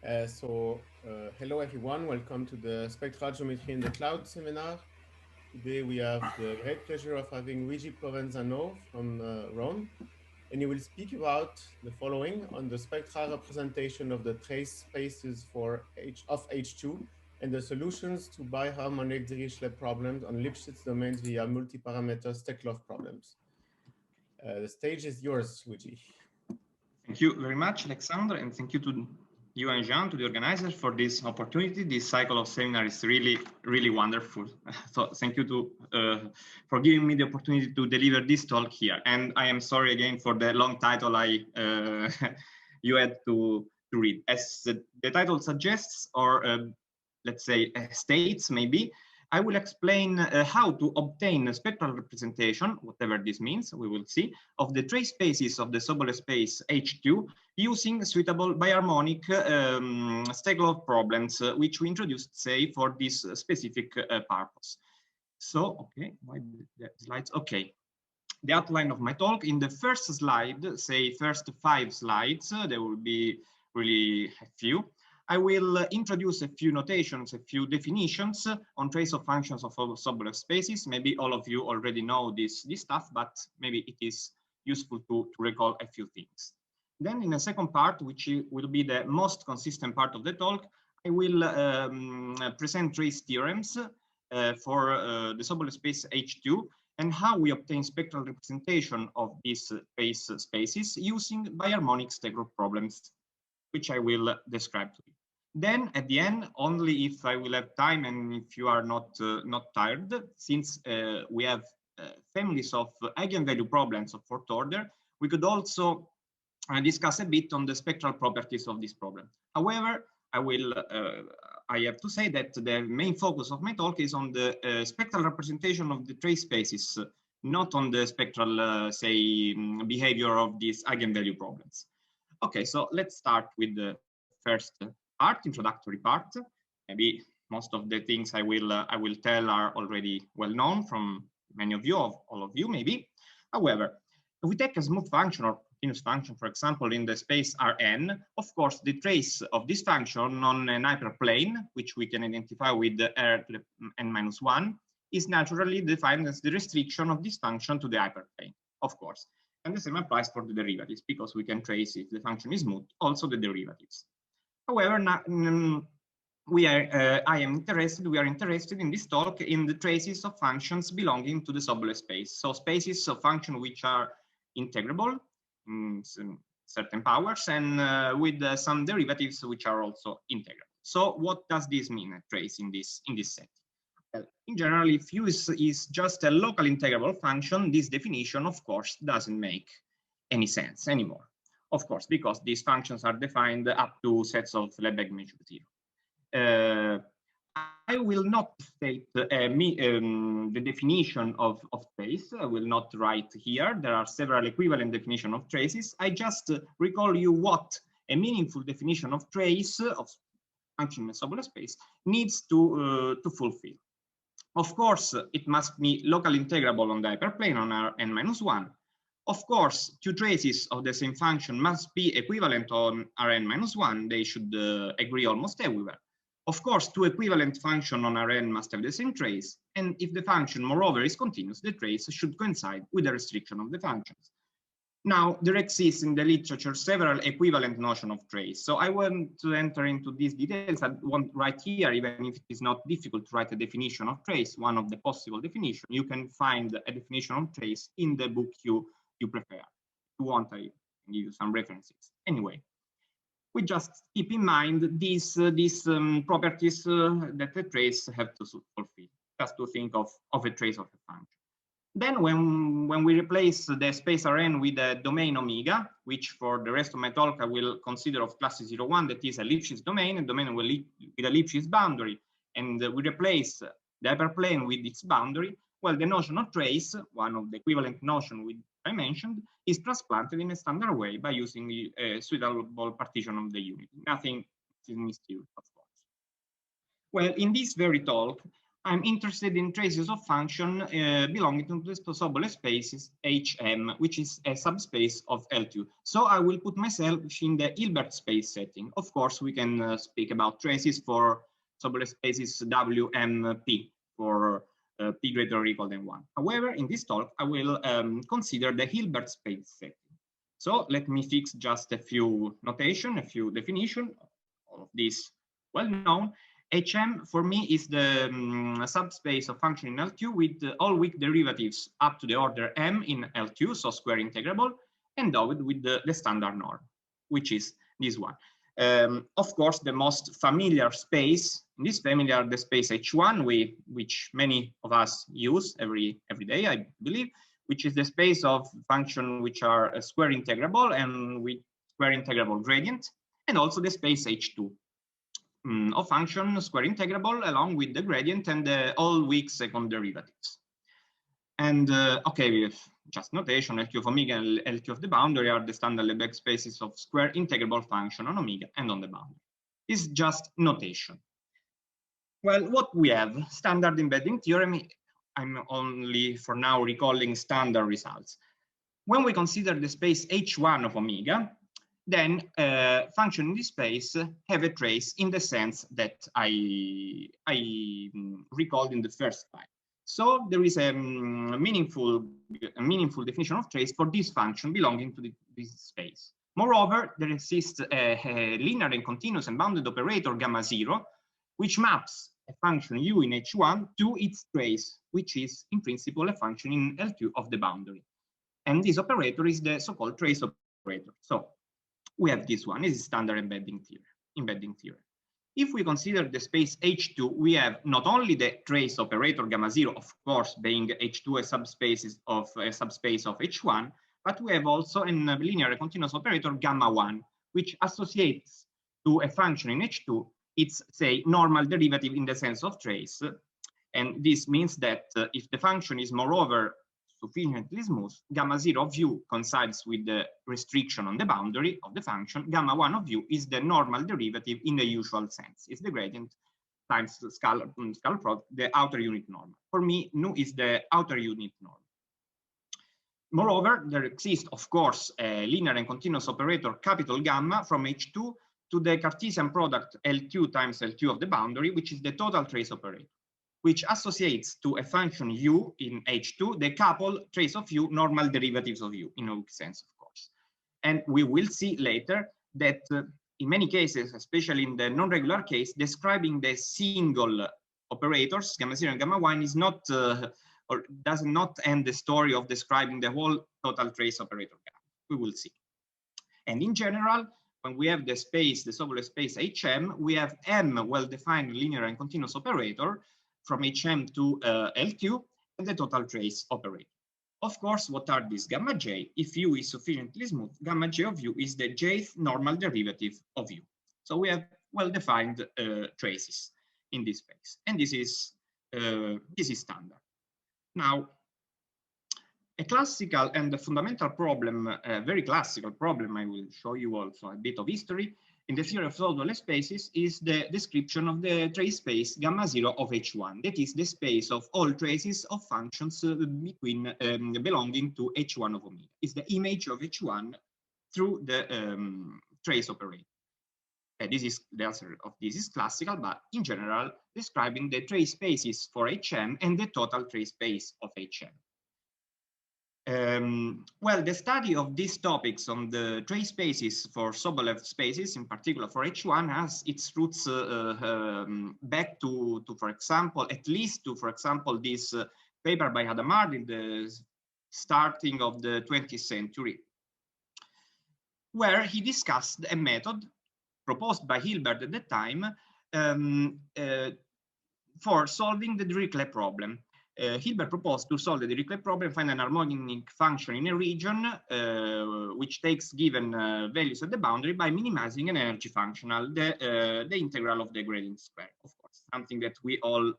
Hello everyone, welcome to the Spectral Geometry in the Cloud seminar. Today we have the great pleasure of having Luigi Provenzano from Rome, and he will speak about the following on the spectral representation of the trace spaces of H2 and the solutions to biharmonic Dirichlet problems on Lipschitz domains via multi-parameter Steklov problems. The stage is yours, Luigi. Thank you very much, Alexander, and thank you to you and Jean, to the organizers, for this opportunity. This cycle of seminars is really wonderful. So thank you for giving me the opportunity to deliver this talk here. And I am sorry again for the long title you had to read. As the title suggests, or let's say states maybe, I will explain how to obtain a spectral representation, whatever this means, we will see, of the trace spaces of the Sobolev space H2 using suitable biharmonic Steklov problems, which we introduced, say, for this specific purpose. So, okay, why the slides? Okay. The outline of my talk: in the first slide, say first 5 slides, there will be really a few. I will introduce a few notations, a few definitions on trace of functions of Sobolev spaces. Maybe all of you already know this stuff, but maybe it is useful to recall a few things. Then in the second part, which will be the most consistent part of the talk, I will present trace theorems for the Sobolev space H2 and how we obtain spectral representation of these trace spaces using biharmonic Steklov problems, which I will describe to you. Then at the end, only if I will have time and if you are not tired, since we have families of eigenvalue problems of 4th order, we could also discuss a bit on the spectral properties of this problem. However, I have to say that the main focus of my talk is on the spectral representation of the trace spaces, not on the spectral, say, behavior of these eigenvalue problems. Okay, so let's start with the first part, introductory part. Maybe most of the things I will tell are already well known from many of you, all of you maybe. However, if we take a smooth function or continuous function, for example, in the space Rn, of course, the trace of this function on an hyperplane, which we can identify with the r to the n-1, is naturally defined as the restriction of this function to the hyperplane, of course. And the same applies for the derivatives, because we can trace, if the function is smooth, also the derivatives. However, we are interested in this talk in the traces of functions belonging to the Sobolev space. So spaces of functions which are integrable in certain powers and with some derivatives which are also integrable. So what does this mean, a trace in this set? Well, in general, if u is just a local integrable function, this definition, of course, doesn't make any sense anymore. Of course, because these functions are defined up to sets of Lebesgue measure 0. I will not state the definition of trace. I will not write here. There are several equivalent definitions of traces. I just recall you what a meaningful definition of trace of function in a Sobolev space needs to fulfill. Of course, it must be locally integrable on the hyperplane on Rn-1. Of course, 2 traces of the same function must be equivalent on Rn-1. They should agree almost everywhere. Of course, 2 equivalent functions on Rn must have the same trace. And if the function, moreover, is continuous, the trace should coincide with the restriction of the functions. Now, there exists in the literature several equivalent notions of trace. So I want to enter into these details. I won't write here, even if it is not difficult to write a definition of trace, one of the possible definitions. You can find a definition of trace in the book you prefer. If you want, I can give you some references. Anyway, we just keep in mind these properties that the trace have to fulfill, just to think of a trace of a function. Then when we replace the space Rn with a domain omega, which for the rest of my talk I will consider of class 0,1, that is a Lipschitz domain, a domain with a Lipschitz boundary, and we replace the hyperplane with its boundary, well, the notion of trace, one of the equivalent notions I mentioned, is transplanted in a standard way by using a suitable partition of the unit. Nothing is mysterious, of course. Well, in this very talk, I'm interested in traces of function belonging to the Sobolev spaces HM, which is a subspace of L2. So I will put myself in the Hilbert space setting. Of course, we can speak about traces for Sobolev spaces WMP for p greater or equal than 1. However, in this talk, I will consider the Hilbert space setting. So let me fix just a few notation, a few definition of this well-known. HM for me is the subspace of function in L2 with all weak derivatives up to the order m in L2, so square integrable, endowed with the standard norm, which is this one. Of course, the most familiar space in this family are the space H1, which many of us use every day, I believe, which is the space of function which are square integrable and with square integrable gradient, and also the space H2. Of function square integrable along with the gradient and all weak second derivatives. And okay, just notation, L2 of omega and L2 of the boundary are the standard Lebesgue spaces of square integrable function on omega and on the boundary. This is just notation. Well, what we have, standard embedding theorem, I'm only for now recalling standard results. When we consider the space H1 of omega, then function in this space have a trace in the sense that I recalled in the first slide. So there is a meaningful definition of trace for this function belonging to this space. Moreover, there exists a linear and continuous and bounded operator gamma 0, which maps a function u in H1 to its trace, which is in principle a function in L2 of the boundary. And this operator is the so-called trace operator. So we have this one. This is standard embedding theorem. If we consider the space H2, we have not only the trace operator gamma 0, of course, being H2 a subspace of H1, but we have also a linear continuous operator gamma 1, which associates to a function in H2 its, say, normal derivative in the sense of trace. And this means that if the function is moreover sufficiently smooth, gamma 0 of u coincides with the restriction on the boundary of the function, gamma 1 of u is the normal derivative in the usual sense. It's the gradient times the scalar product, the outer unit norm. For me, nu is the outer unit norm. Moreover, there exists, of course, a linear and continuous operator capital gamma from H2 to the Cartesian product L2 times L2 of the boundary, which is the total trace operator, which associates to a function u in H2 the couple trace of u normal derivatives of u in a weak sense, of course. And we will see later that in many cases, especially in the non-regular case, describing the single operators, gamma 0 and gamma 1, is not, or does not end the story of describing the whole total trace operator gamma. We will see. And in general, when we have the space, the Sobolev space HM, we have m well-defined linear and continuous operator from HM to L2 and the total trace operator. Of course, what are these gamma j? If u is sufficiently smooth, gamma j of u is the jth normal derivative of u. So we have well-defined traces in this space, and this is standard. Now, a classical and a fundamental problem, a very classical problem, I will show you also a bit of history, in the theory of Sobolev spaces is the description of the trace space gamma 0 of H1. That is the space of all traces of functions between belonging to H1 of omega. It's the image of H1 through the trace operator. This is the answer of this is classical, but in general, describing the trace spaces for HM and the total trace space of HM. Well, the study of these topics on the trace spaces for Sobolev spaces, in particular for H1, has its roots back to, for example, at least to, for example, this paper by Hadamard in the starting of the 20th century, where he discussed a method proposed by Hilbert at the time for solving the Dirichlet problem. Hilbert proposed to solve the Dirichlet problem, find an harmonic function in a region which takes given values at the boundary by minimizing an energy functional, the integral of the gradient square, of course, something that we all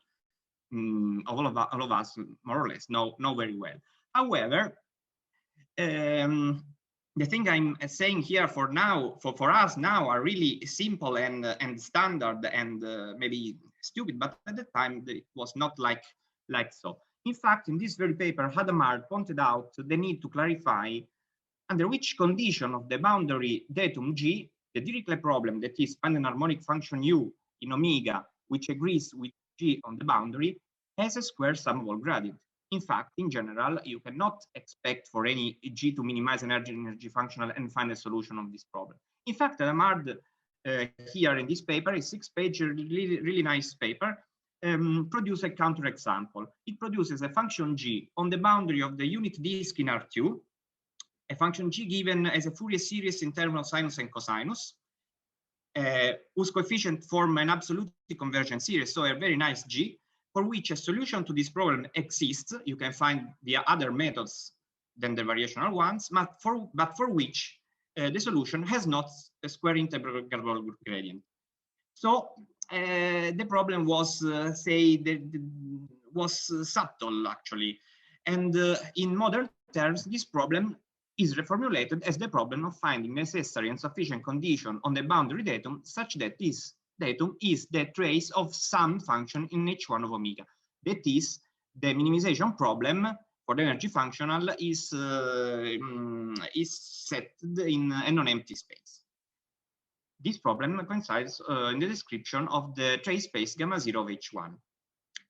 of us more or less know very well. However, the thing I'm saying here for now, for us now, are really simple and standard and maybe stupid, but at the time it was not like so. In fact, in this very paper, Hadamard pointed out the need to clarify under which condition of the boundary datum G, the Dirichlet problem, that is find an harmonic function U in omega, which agrees with G on the boundary, has a square summable gradient. In fact, in general, you cannot expect for any G to minimize an energy functional and find a solution of this problem. In fact, Hadamard here in this paper, a 6-page, really nice paper, produce a counterexample. It produces a function G on the boundary of the unit disk in R2, a function G given as a Fourier series in terms of sinus and cosinus, whose coefficients form an absolutely convergent series, so a very nice G, for which a solution to this problem exists. You can find via other methods than the variational ones, but for which the solution has not a square integral gradient. So the problem was, was subtle actually, and in modern terms, this problem is reformulated as the problem of finding necessary and sufficient condition on the boundary datum such that this datum is the trace of some function in H1 of omega. That is, the minimization problem for the energy functional is set in a non-empty space. This problem coincides in the description of the trace space gamma 0 of H1.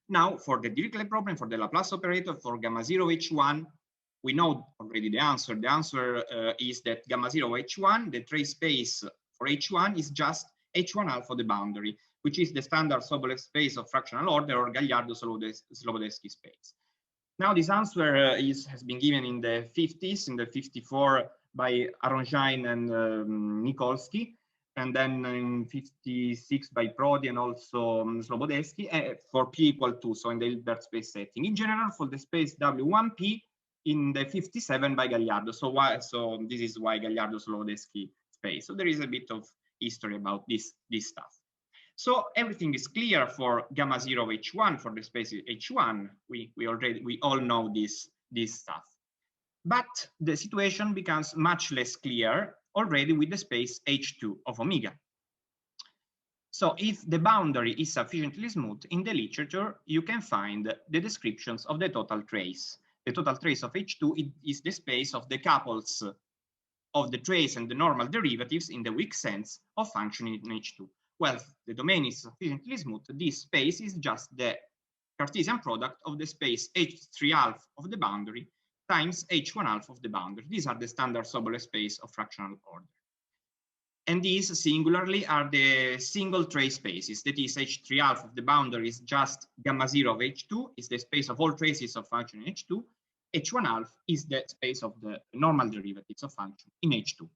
Now, for the Dirichlet problem, for the Laplace operator, for gamma 0 H1, we know already the answer. The answer is that gamma 0 H1, the trace space for H1 is just H1 alpha of the boundary, which is the standard Sobolev space of fractional order or Gallardo-Slobodevsky space. Now, this answer has been given in the 50s, in the 54 by Arongine and Nikolsky, and then in 56 by Prodi and also Slobodevsky for P equal to, so in the Hilbert space setting. In general, for the space W1P, in the 57 by Gallardo. So this is why Gallardo-Slobodevsky space. So there is a bit of history about this stuff. So everything is clear for gamma 0 H1 for the space H1. We all know this stuff. But the situation becomes much less clear already with the space H2 of omega. So if the boundary is sufficiently smooth, in the literature, you can find the descriptions of the total trace. The total trace of H2 is the space of the couples of the trace and the normal derivatives in the weak sense of function in H2. Well, if the domain is sufficiently smooth, this space is just the Cartesian product of the space H3 half of the boundary times H1 half of the boundary. These are the standard Sobolev space of fractional order. And these singularly are the single trace spaces. That is, H3 half of the boundary is just gamma 0 of H2, is the space of all traces of function in H2. H1 half is the space of the normal derivatives of function in H2.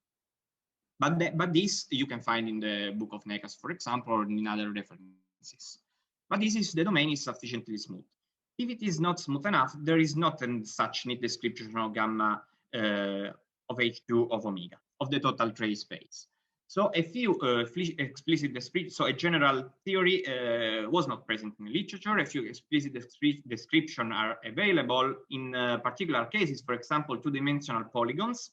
But this you can find in the book of Nekas, for example, or in other references. But this is the domain is sufficiently smooth. If it is not smooth enough, there is not such neat description of gamma of H2 of omega, of the total trace space. So a few explicit descriptions, so a general theory was not present in the literature. A few explicit descriptions are available in particular cases, for example, two-dimensional polygons,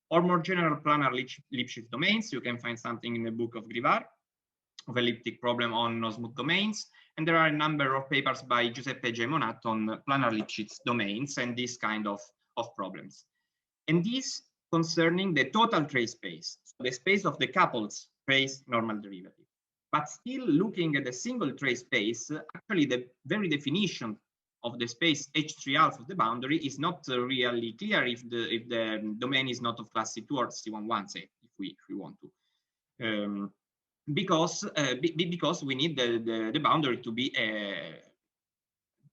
or more general planar Lipschitz domains. You can find something in the book of Grivard, of elliptic problem on no-smooth domains. And there are a number of papers by Giuseppe Gemonat on planar Lipschitz domains and this kind of problems. And these concerning the total trace space, so the space of the couples trace normal derivative. But still looking at the single trace space, actually the very definition of the space H3 half of the boundary is not really clear if the domain is not of class C2 or C11, say, if we want to. Because we need the boundary to be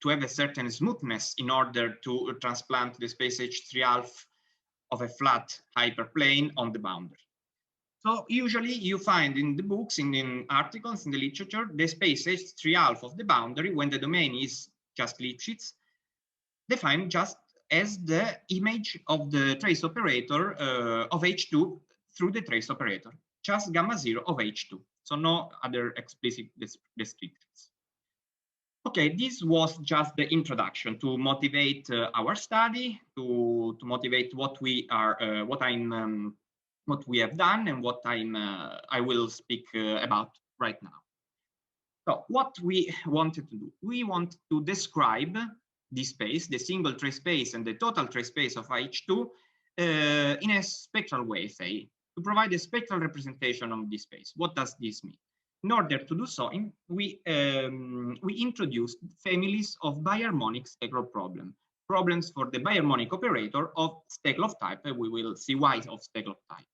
to have a certain smoothness in order to transplant the space H3 half of a flat hyperplane on the boundary. So usually you find in the books, in articles, in the literature, the space H3 half of the boundary, when the domain is just Lipschitz, defined just as the image of the trace operator of H2 through the trace operator, just gamma 0 of H2. So no other explicit descriptions. Okay, this was just the introduction to motivate our study, to motivate what we are, what we have done, and what I will speak about right now. So what we wanted to do, we want to describe this space, the single trace space and the total trace space of H2 in a spectral way, say, to provide a spectral representation of this space. What does this mean? In order to do so, we introduced families of biharmonic Steklov problems for the biharmonic operator of Steklov type. We will see why of Steklov type.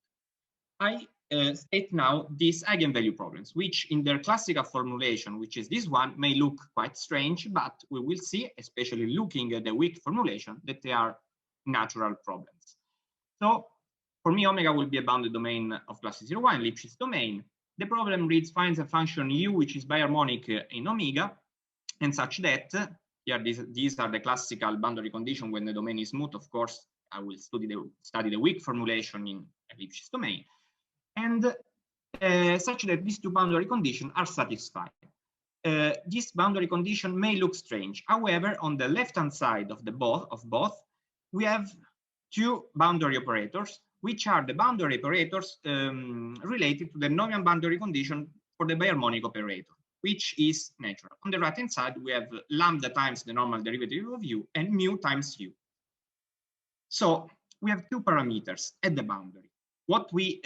I state now these eigenvalue problems, which in their classical formulation, which is this one, may look quite strange, but we will see, especially looking at the weak formulation, that they are natural problems. So for me, omega will be a bounded domain of class 0,1, Lipschitz domain. The problem reads, finds a function u, which is biharmonic in omega, and such that, here these are the classical boundary conditions when the domain is smooth. Of course, I will study the weak formulation in a Lipschitz domain. And such that these two boundary conditions are satisfied. This boundary condition may look strange. However, on the left-hand side of both, we have two boundary operators, which are the boundary operators related to the Novian boundary condition for the biharmonic operator, which is natural. On the right-hand side, we have lambda times the normal derivative of u and mu times u. So we have two parameters at the boundary. What we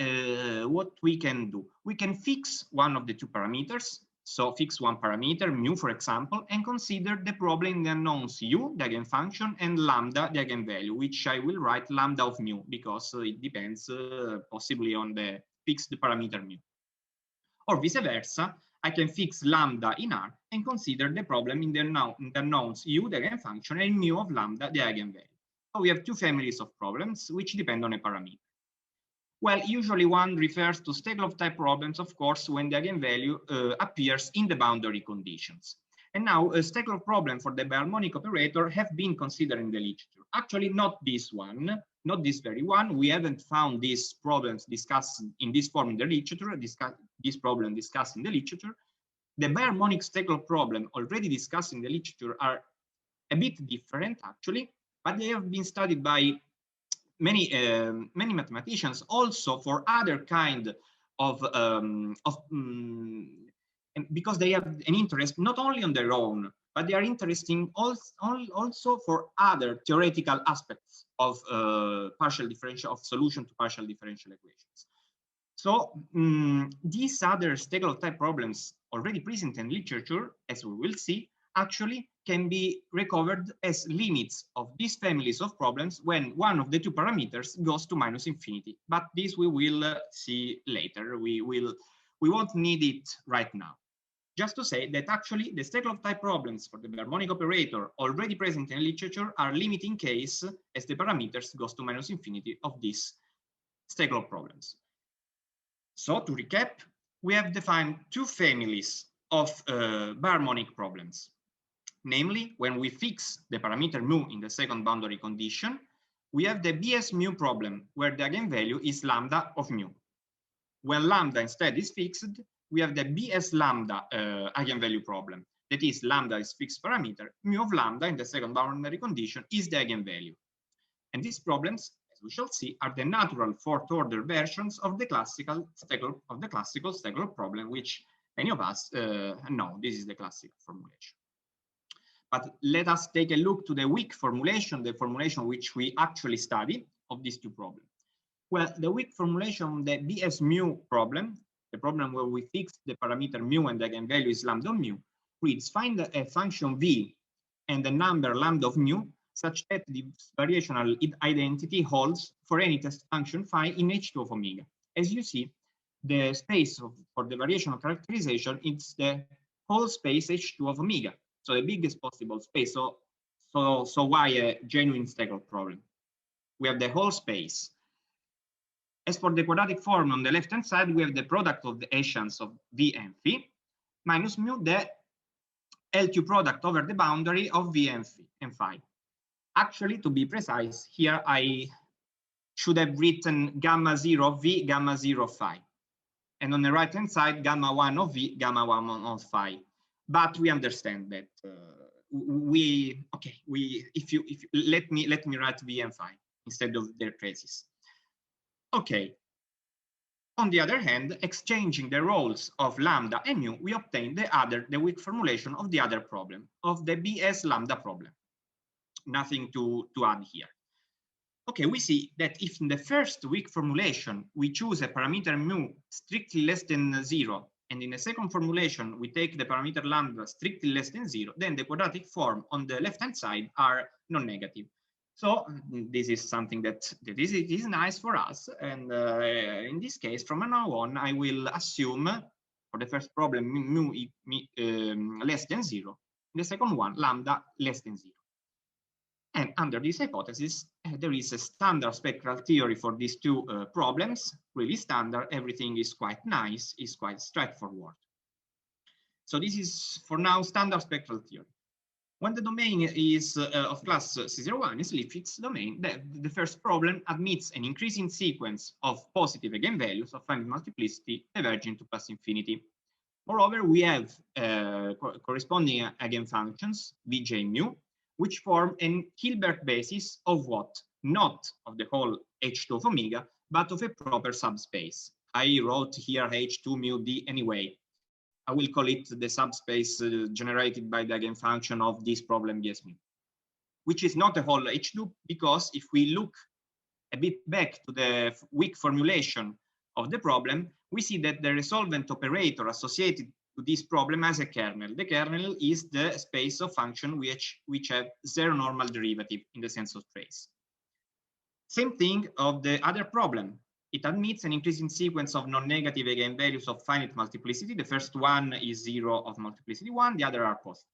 can do, we can fix one of the two parameters. So fix one parameter, mu, for example, and consider the problem in the unknowns u, the eigenfunction, and lambda, the eigenvalue, which I will write lambda of mu, because it depends possibly on the fixed parameter mu. Or vice versa, I can fix lambda in R and consider the problem in the unknowns u, the eigenfunction, and mu of lambda, the eigenvalue. So we have two families of problems which depend on a parameter. Well, usually one refers to Steklov type problems, of course, when the eigenvalue appears in the boundary conditions. And now a Steklov problem for the biharmonic operator have been considered in the literature. Actually, not this one, not this very one. We haven't found these problems discussed in this form in the literature, this problem discussed in the literature. The biharmonic Steklov problem already discussed in the literature are a bit different, actually, but they have been studied by many mathematicians also for other kind of because they have an interest not only on their own, but they are interesting also for other theoretical aspects of partial differential, of solution to partial differential equations. So these other Steklov type problems already present in literature, as we will see, actually can be recovered as limits of these families of problems when one of the two parameters goes to minus infinity. But this we will see later. We won't need it right now. Just to say that actually the Steklov type problems for the biharmonic operator already present in literature are limiting case as the parameters goes to minus infinity of these Steklov problems. So to recap, we have defined two families of biharmonic problems. Namely, when we fix the parameter mu in the second boundary condition, we have the BS mu problem, where the eigenvalue is lambda of mu. When lambda instead is fixed, we have the BS lambda eigenvalue problem. That is, lambda is fixed parameter, mu of lambda in the second boundary condition is the eigenvalue. And these problems, as we shall see, are the natural fourth order versions of the classical Steklov problem, which many of us know. This is the classical formulation. But let us take a look to the weak formulation, the formulation which we actually study of these two problems. Well, the weak formulation, the BS mu problem, the problem where we fix the parameter mu and the eigenvalue is lambda of mu, reads find a function v and the number lambda of mu such that the variational identity holds for any test function phi in H2 of omega. As you see, the space for the variational characterization is the whole space H2 of omega. So the biggest possible space. So why a genuine Steklov problem? We have the whole space. As for the quadratic form on the left-hand side, we have the product of the Hessians of V and phi minus mu, the L2 product over the boundary of V and phi. Actually, to be precise, here I should have written gamma 0 of V, gamma 0 of phi. And on the right-hand side, gamma 1 of V, gamma 1 of phi. But we understand that if you let me write V and phi instead of their traces. Okay. On the other hand, exchanging the roles of lambda and mu, we obtain the weak formulation of the other problem, of the BS lambda problem. Nothing to add here. Okay, we see that if in the first weak formulation we choose a parameter mu strictly less than 0, and in the second formulation we take the parameter lambda strictly less than 0, then the quadratic form on the left-hand side are non-negative. So this is something that is nice for us. And in this case, from now on, I will assume for the first problem mu less than 0, the second one lambda less than 0. And under this hypothesis, there is a standard spectral theory for these two problems, really standard. Everything is quite nice, is quite straightforward. So this is, for now, standard spectral theory. When the domain is of class C01 is Lipschitz domain, the first problem admits an increasing sequence of positive eigenvalues of finite multiplicity diverging to plus infinity. Moreover, we have corresponding eigenfunctions, Vj mu, which form a Hilbert basis of what? Not of the whole H2 of omega, but of a proper subspace. I wrote here H2 mu d anyway. I will call it the subspace generated by the eigenfunction of this problem Bs mu, which is not a whole H2, because if we look a bit back to the weak formulation of the problem, we see that the resolvent operator associated to this problem has a kernel. The kernel is the space of function which have zero normal derivative in the sense of trace. Same thing of the other problem. It admits an increasing sequence of non-negative eigenvalues of finite multiplicity. The first one is 0 of multiplicity 1, the other are positive.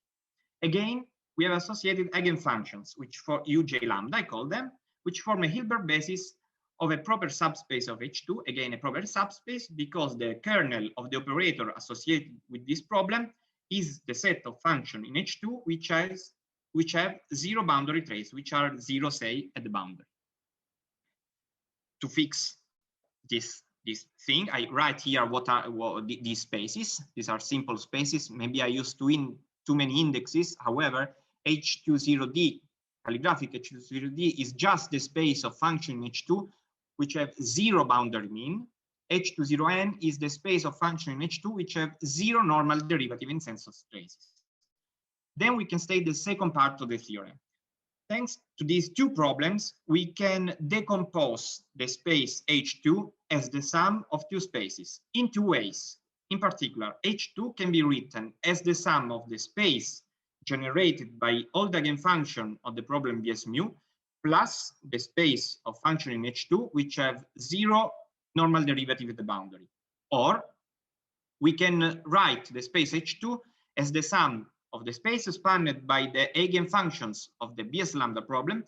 Again, we have associated eigenfunctions, which for uj lambda, I call them, which form a Hilbert basis of a proper subspace of H2, again a proper subspace, because the kernel of the operator associated with this problem is the set of functions in H2 which have zero boundary trace, which are 0, say, at the boundary. To fix this thing, I write here what these spaces. These are simple spaces. Maybe I used too many indexes. However, H20D, calligraphic H20D, is just the space of function in H2 which have zero boundary mean. H20n is the space of function in H2 which have zero normal derivative in sense of traces. Then we can state the second part of the theorem. Thanks to these two problems, we can decompose the space H2 as the sum of two spaces in two ways. In particular, H2 can be written as the sum of the space generated by all the eigenfunction of the problem Bs mu plus the space of function in H2 which have zero normal derivative at the boundary. Or we can write the space H2 as the sum of the space spanned by the eigenfunctions of the Bs lambda problem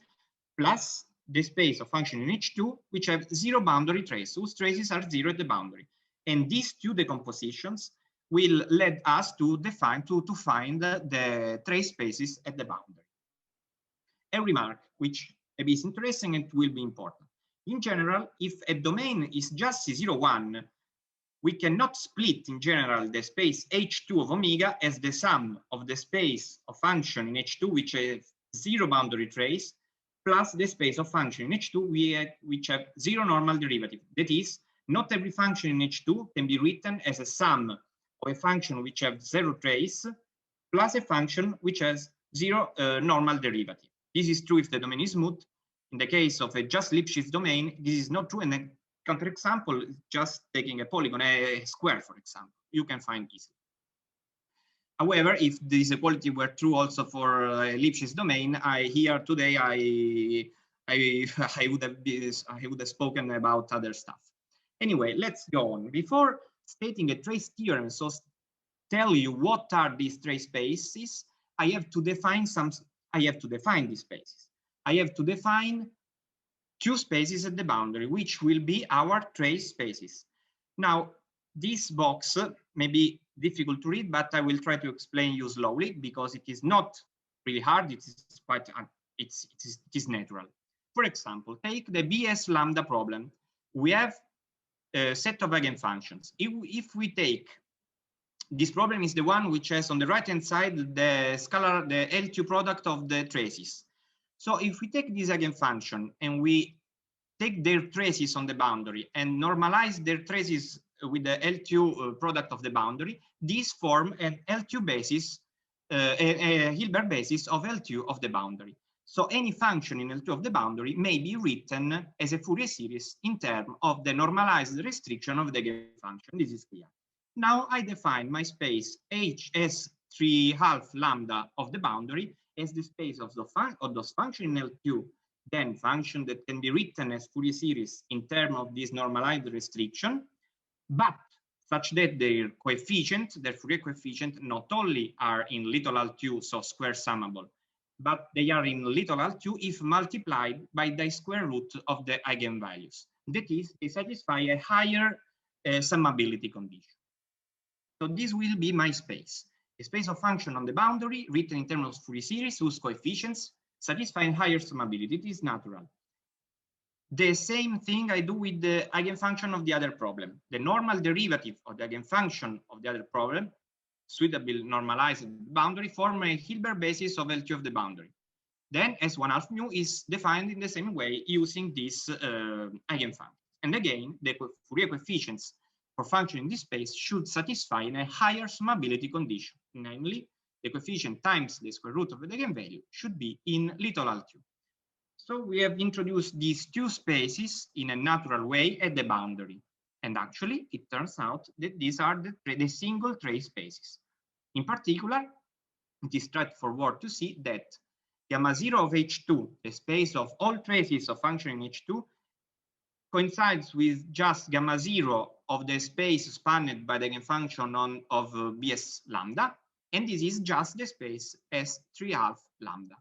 plus the space of function in H2 which have zero boundary trace, whose traces are 0 at the boundary. And these two decompositions will lead us to find the trace spaces at the boundary. A remark which maybe is interesting and will be important. In general, if a domain is just C01, we cannot split in general the space H2 of omega as the sum of the space of function in H2 which have zero boundary trace plus the space of function in H2 which have zero normal derivative. That is, not every function in H2 can be written as a sum of a function which have zero trace plus a function which has zero normal derivative. This is true if the domain is smooth. In the case of a just Lipschitz domain, this is not true. And a counterexample is just taking a polygon, a square, for example, you can find easily. However, if this equality were true also for a Lipschitz domain, here today I would have spoken about other stuff. Anyway, let's go on. Before stating a trace theorem, so tell you what are these trace spaces, I have to define these spaces. I have to define two spaces at the boundary, which will be our trace spaces. Now, this box may be difficult to read, but I will try to explain you slowly because it is not really hard. It is natural. For example, take the Bs lambda problem. We have a set of eigenfunctions. If we take this problem is the one which has on the right hand side the scalar, the L2 product of the traces. So if we take this eigenfunction and we take their traces on the boundary and normalize their traces with the L2 product of the boundary, these form an L2 basis, a Hilbert basis of L2 of the boundary. So any function in L2 of the boundary may be written as a Fourier series in terms of the normalized restriction of the eigenfunction. This is clear. Now I define my space H as 3/2 lambda of the boundary as the space of those functions in L2, then function that can be written as Fourier series in terms of this normalized restriction, but such that their coefficient, their Fourier coefficient, not only are in little L2, so square summable, but they are in little L2 if multiplied by the square root of the eigenvalues. That is, they satisfy a higher summability condition. So this will be my space, a space of function on the boundary written in terms of Fourier series whose coefficients satisfy higher summability. It is natural. The same thing I do with the eigenfunction of the other problem. The normal derivative of the eigenfunction of the other problem, suitably normalized boundary, form a Hilbert basis of L2 of the boundary. Then S1/2 mu is defined in the same way using this eigenfunction. And again, the Fourier coefficients for function in this space should satisfy in a higher summability condition. Namely, the coefficient times the square root of the eigenvalue should be in little L2. So we have introduced these two spaces in a natural way at the boundary. And actually, it turns out that these are the single trace spaces. In particular, it is straightforward to see that gamma 0 of H2, the space of all traces of function in H2, coincides with just gamma 0 of the space spanned by the eigenfunction of Bs lambda, and this is just the space as 3/2 lambda.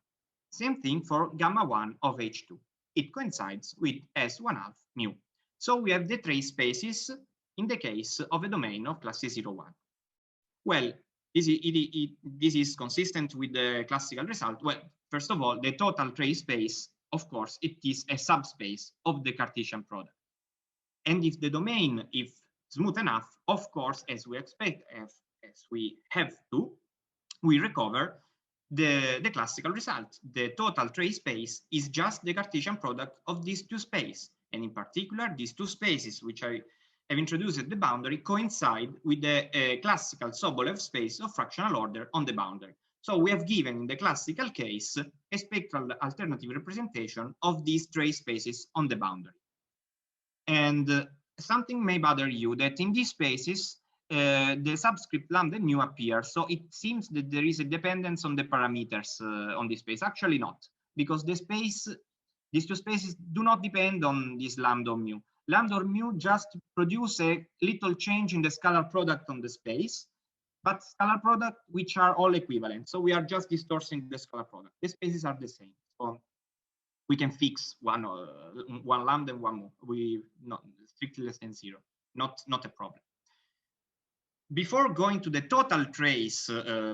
Same thing for gamma 1 of H2. It coincides with S1/2 mu. So we have the trace spaces in the case of a domain of class C01. Well, this is consistent with the classical result. Well, first of all, the total trace space, of course, it is a subspace of the Cartesian product. And if the domain is smooth enough, of course, as we expect, as we have to, we recover the classical result. The total trace space is just the Cartesian product of these two spaces. And in particular, these two spaces, which I have introduced at the boundary, coincide with the classical Sobolev space of fractional order on the boundary. So we have given, in the classical case, a spectral alternative representation of these trace spaces on the boundary. And something may bother you that in these spaces, the subscript lambda mu appears. So it seems that there is a dependence on the parameters on this space. Actually not, because these two spaces do not depend on this lambda or mu. Lambda or mu just produce a little change in the scalar product on the space, but scalar product which are all equivalent. So we are just distorting the scalar product. The spaces are the same. So we can fix one lambda and one mu. We not strictly less than 0. Not a problem. Before going to the total trace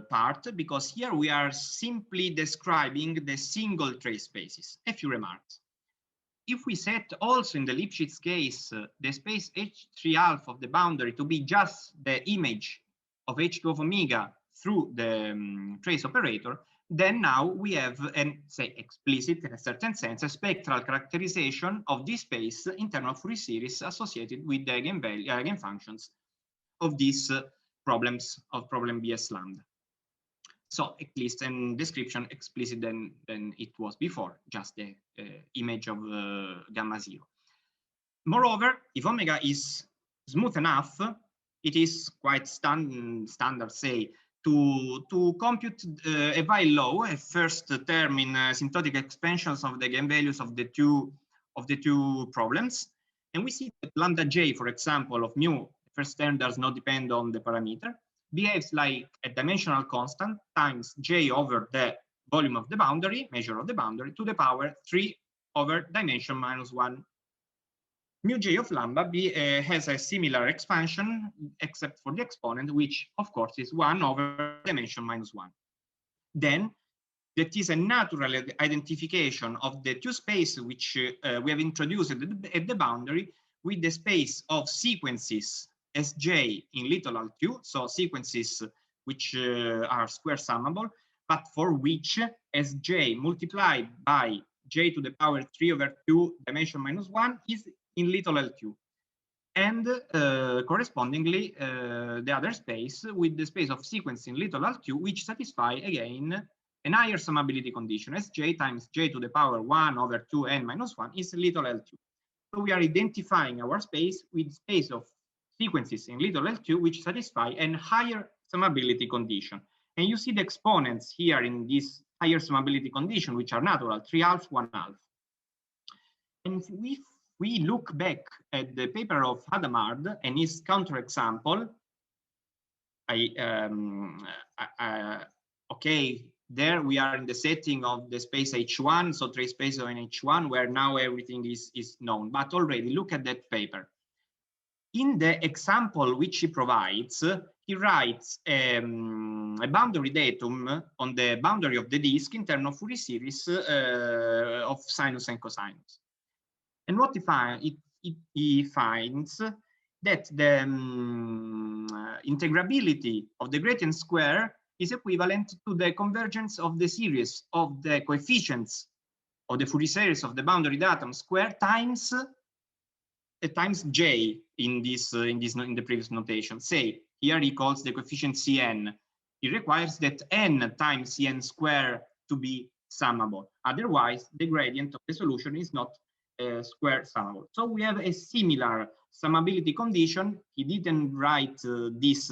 part, because here we are simply describing the single trace spaces, a few remarks. If we set also in the Lipschitz case the space H3/2 of the boundary to be just the image of H2 of omega through the trace operator, then now we have an, say, explicit, in a certain sense, a spectral characterization of this space in terms of Fourier series associated with the eigenfunctions of these problems of problem Bs lambda. So at least in description explicit than it was before, just the image of gamma 0. Moreover, if omega is smooth enough, it is quite standard, say, to compute a Weil law, a first term in asymptotic expansions of the eigenvalues of the two problems. And we see that lambda j, for example, of mu, first term does not depend on the parameter, behaves like a dimensional constant times j over the volume of the boundary, measure of the boundary, to the power 3 over dimension minus 1. Mu j of lambda has a similar expansion, except for the exponent, which of course is 1 over dimension minus 1. Then that is a natural identification of the two spaces which we have introduced at the boundary with the space of sequences Sj in little L2, so sequences which are square summable, but for which Sj multiplied by j to the power 3 over 2 dimension minus 1 is in little L2. And correspondingly, the other space with the space of sequence in little L2, which satisfy again an higher summability condition, as j times j to the power 1 over 2n minus 1 is little L2. So we are identifying our space with space of sequences in little L2, which satisfy an higher summability condition. And you see the exponents here in this higher summability condition, which are natural, 3/2, 1/2. And if we look back at the paper of Hadamard and his counterexample, okay, there we are in the setting of the space H1, so trace space of an H1, where now everything is known. But already look at that paper. In the example which he provides, he writes a boundary datum on the boundary of the disk in terms of Fourier series of sinus and cosinus. And what he finds that the integrability of the gradient square is equivalent to the convergence of the series of the coefficients of the Fourier series of the boundary datum square times j in the previous notation. Say here he calls the coefficient Cn. He requires that n times Cn square to be summable. Otherwise, the gradient of the solution is not square summable. So we have a similar summability condition. He didn't write this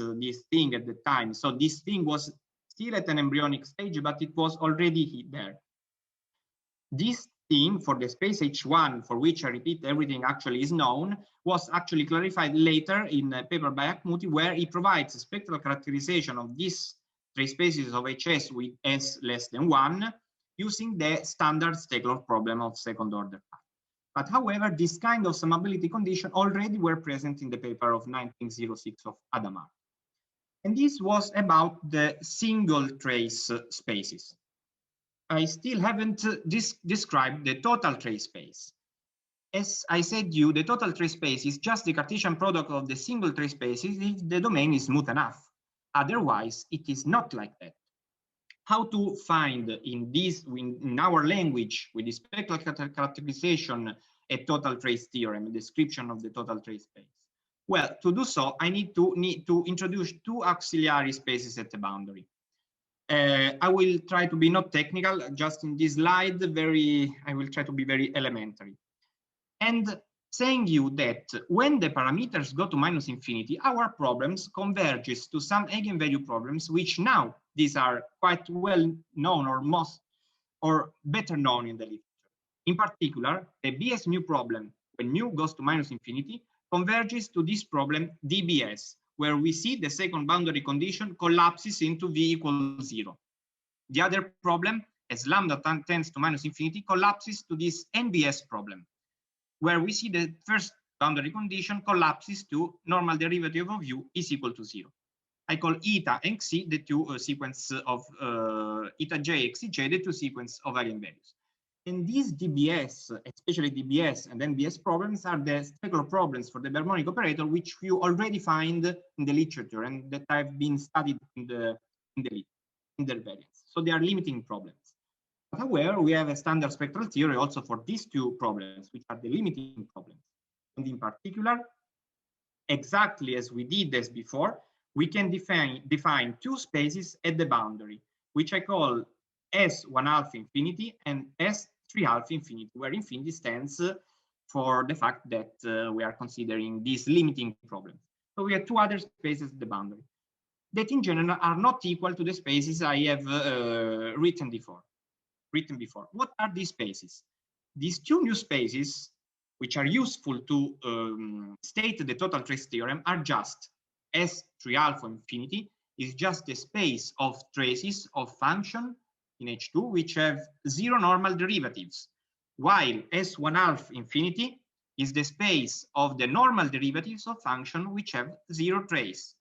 thing at the time. So this thing was still at an embryonic stage, but it was already there. This thing for the space H1, for which I repeat everything actually is known, was actually clarified later in a paper by Akmuti, where he provides a spectral characterization of these trace spaces of HS with S less than 1 using the standard Steklov problem of second order. But however, this kind of summability condition already were present in the paper of 1906 of Hadamard. And this was about the single trace spaces. I still haven't described the total trace space. As I said you, the total trace space is just the Cartesian product of the single trace spaces if the domain is smooth enough. Otherwise, it is not like that. How to find in our language with the spectral characterization a total trace theorem, a description of the total trace space? Well, to do so, I need to introduce two auxiliary spaces at the boundary. I will try to be not technical, just in this slide, I will try to be very elementary. And saying you that when the parameters go to minus infinity, our problems converges to some eigenvalue problems, which now these are quite well known or better known in the literature. In particular, the BS mu problem, when mu goes to minus infinity, converges to this problem DBS, where we see the second boundary condition collapses into V equals 0. The other problem, as lambda tends to minus infinity, collapses to this NBS problem, where we see the first boundary condition collapses to normal derivative of u is equal to 0. I call eta and xi the two sequence of eta j, xi j, the two sequence of eigenvalues. And these DBS, especially DBS and NBS problems, are the Spectral problems for the biharmonic operator, which you already find in the literature and that have been studied in the variance. So they are limiting problems. However, we have a standard spectral theory also for these two problems, which are the limiting problems. And in particular, exactly as we did this before, we can define two spaces at the boundary, which I call S1/2 infinity and S3/2 infinity, where infinity stands for the fact that we are considering these limiting problems. So we have two other spaces at the boundary that in general are not equal to the spaces I have written before. What are these spaces? These two new spaces, which are useful to state the total trace theorem, are just S3/2 infinity is just the space of traces of function in H2 which have 0 normal derivatives, while S1/2 infinity is the space of the normal derivatives of function which have 0 trace.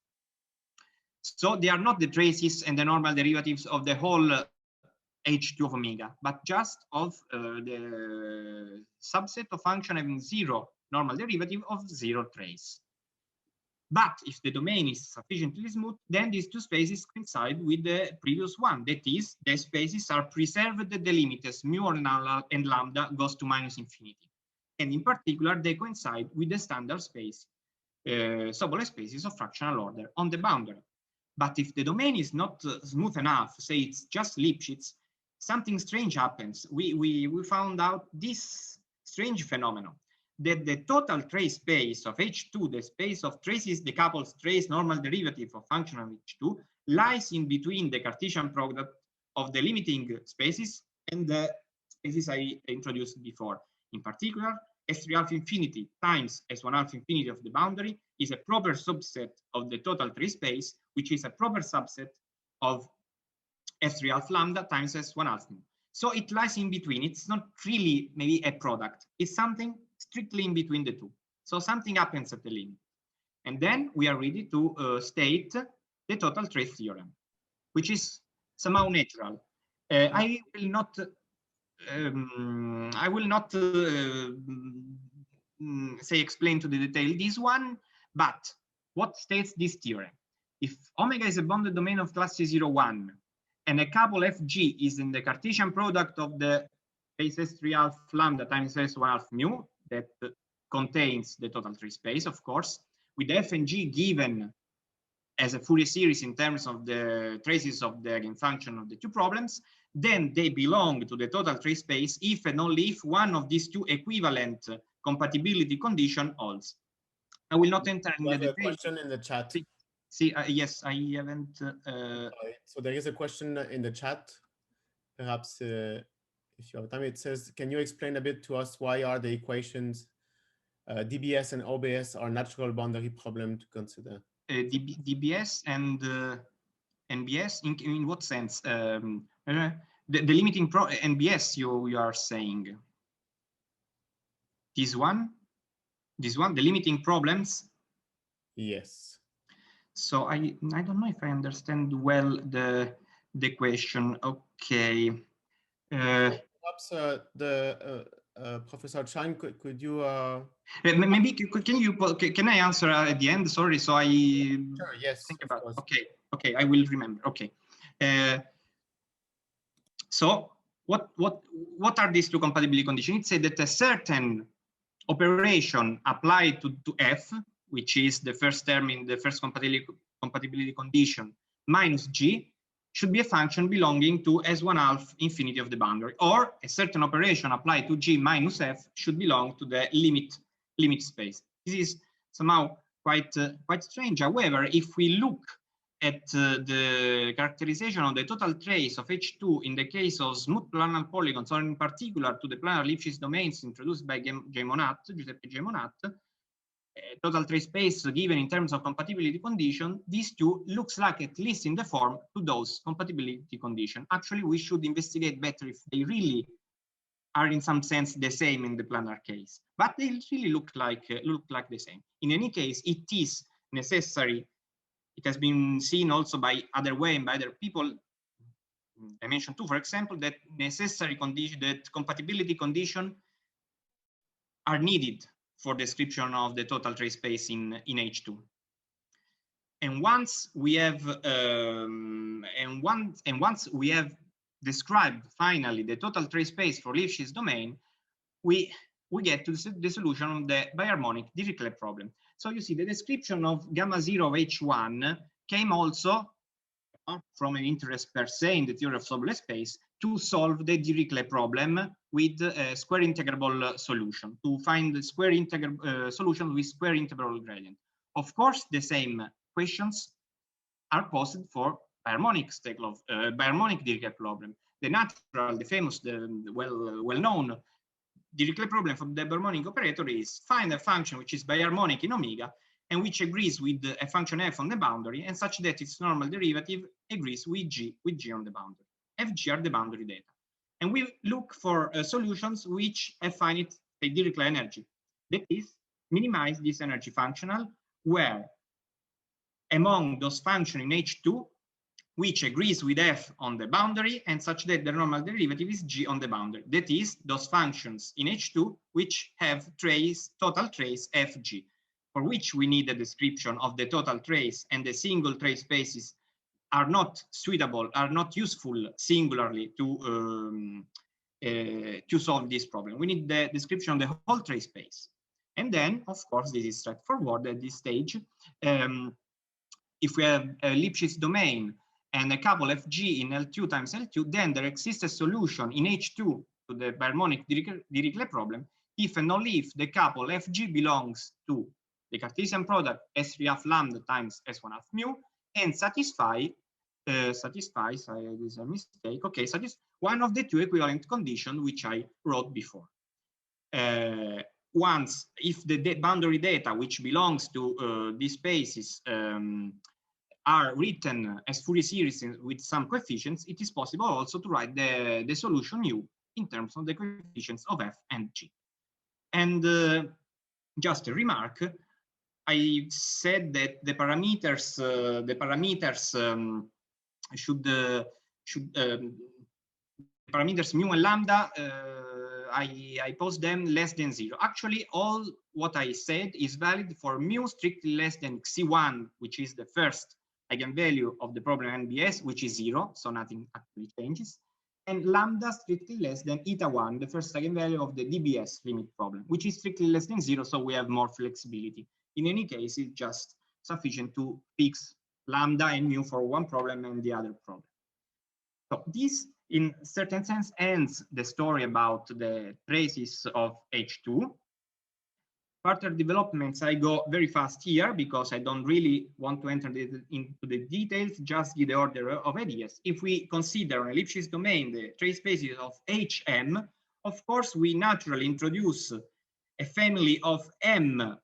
So they are not the traces and the normal derivatives of the whole H2 of omega, but just of the subset of function having 0 normal derivative of 0 trace. But if the domain is sufficiently smooth, then these two spaces coincide with the previous one. That is, the spaces are preserved delimiters mu and lambda goes to minus infinity. And in particular, they coincide with the standard space, Sobolev spaces of fractional order on the boundary. But if the domain is not smooth enough, say it's just Lipschitz, something strange happens. We found out this strange phenomenon, that the total trace space of H2, the space of traces, the coupled trace normal derivative of function of H2, lies in between the Cartesian product of the limiting spaces and the spaces I introduced before. In particular, S3 alpha infinity times S1 alpha infinity of the boundary is a proper subset of the total trace space, which is a proper subset of S3 alpha lambda times S1 alpha. So it lies in between. It's not really maybe a product. It's something strictly in between the two. So something happens at the limit. And then we are ready to state the total trace theorem, which is somehow natural. I will not say explain to the detail this one, but what states this theorem? If omega is a bounded domain of class C01 and a couple Fg is in the Cartesian product of the space S3 alpha lambda times S1 alpha mu that contains the total tree space, of course, with f and g given as a Fourier series in terms of the traces of the eigenfunction of the two problems, then they belong to the total tree space if and only if one of these two equivalent compatibility condition holds. I will not enter in the details. Question in the chat. Yes, I haven't. So there is a question in the chat. Perhaps if you have time, it says, can you explain a bit to us why are the equations DBS and OBS are natural boundary problem to consider? DBS and NBS in what sense? The limiting NBS you are saying this one, the limiting problems. Yes. So I don't know if I understand well the question. Okay. Perhaps Professor Chan, could you? Maybe can I answer at the end? Sorry, so I sure, yes, think about. Okay, I will remember. Okay. So what are these two compatibility conditions? It said that a certain operation applied to F, which is the first term in the first compatibility condition, minus G, should be a function belonging to S1 half infinity of the boundary, or a certain operation applied to G minus F should belong to the limit space. This is somehow quite strange. However, if we look at the characterization of the total trace of H2 in the case of smooth planar polygons, or in particular to the planar Lipschitz domains introduced by Giuseppe J. Monat, total trace space given in terms of compatibility condition, these two looks like, at least in the form, to those compatibility condition. Actually, we should investigate better if they really are in some sense the same in the planar case, but they really look like the same. In any case, it is necessary. It has been seen also by other way and by other people. I mentioned too, for example, that necessary condition, that compatibility condition are needed for description of the total trace space in H2. And once we have once we have described finally the total trace space for Lipschitz domain, we get to the solution of the biharmonic Dirichlet problem. So you see the description of gamma 0 of H1 came also from an interest per se in the theory of Sobolev space to solve the Dirichlet problem with a square integrable solution, to find the square integral solution with square integral gradient. Of course, the same questions are posed for biharmonic Steklov, biharmonic Dirichlet problem. The natural, the famous, the well-known Dirichlet problem for the biharmonic operator is find a function which is biharmonic in omega and which agrees with a function f on the boundary and such that its normal derivative agrees with g on the boundary. Fg are the boundary data. And we look for solutions which have finite Dirichlet energy. That is, minimize this energy functional where among those functions in H2, which agrees with f on the boundary and such that the normal derivative is g on the boundary. That is, those functions in H2 which have total trace fg. for which we need a description of the total trace, and the single trace spaces are not suitable, are not useful singularly to solve this problem. We need the description of the whole trace space. And then, of course, this is straightforward at this stage. If we have a Lipschitz domain and a couple Fg in L2 times L2, then there exists a solution in H2 to the biharmonic Dirichlet problem if and only if the couple Fg belongs to the Cartesian product S3 half lambda times S1 half mu and satisfies, this is a mistake, okay, one of the two equivalent conditions which I wrote before. Once, if the boundary data which belongs to these spaces are written as Fourier series with some coefficients, it is possible also to write the solution U in terms of the coefficients of F and G. And just a remark, I said that the parameters parameters mu and lambda, I pose them less than 0. Actually, all what I said is valid for mu strictly less than xi1, which is the first eigenvalue of the problem NBS, which is 0, so nothing actually changes, and lambda strictly less than eta1, the first eigenvalue of the DBS limit problem, which is strictly less than 0, so we have more flexibility. In any case, it's just sufficient to fix lambda and mu for one problem and the other problem. So this, in certain sense, ends the story about the traces of H2. Further developments, I go very fast here because I don't really want to enter into the details, just give the order of ideas. If we consider a Lipschitz domain, the trace spaces of HM, of course, we naturally introduce a family of M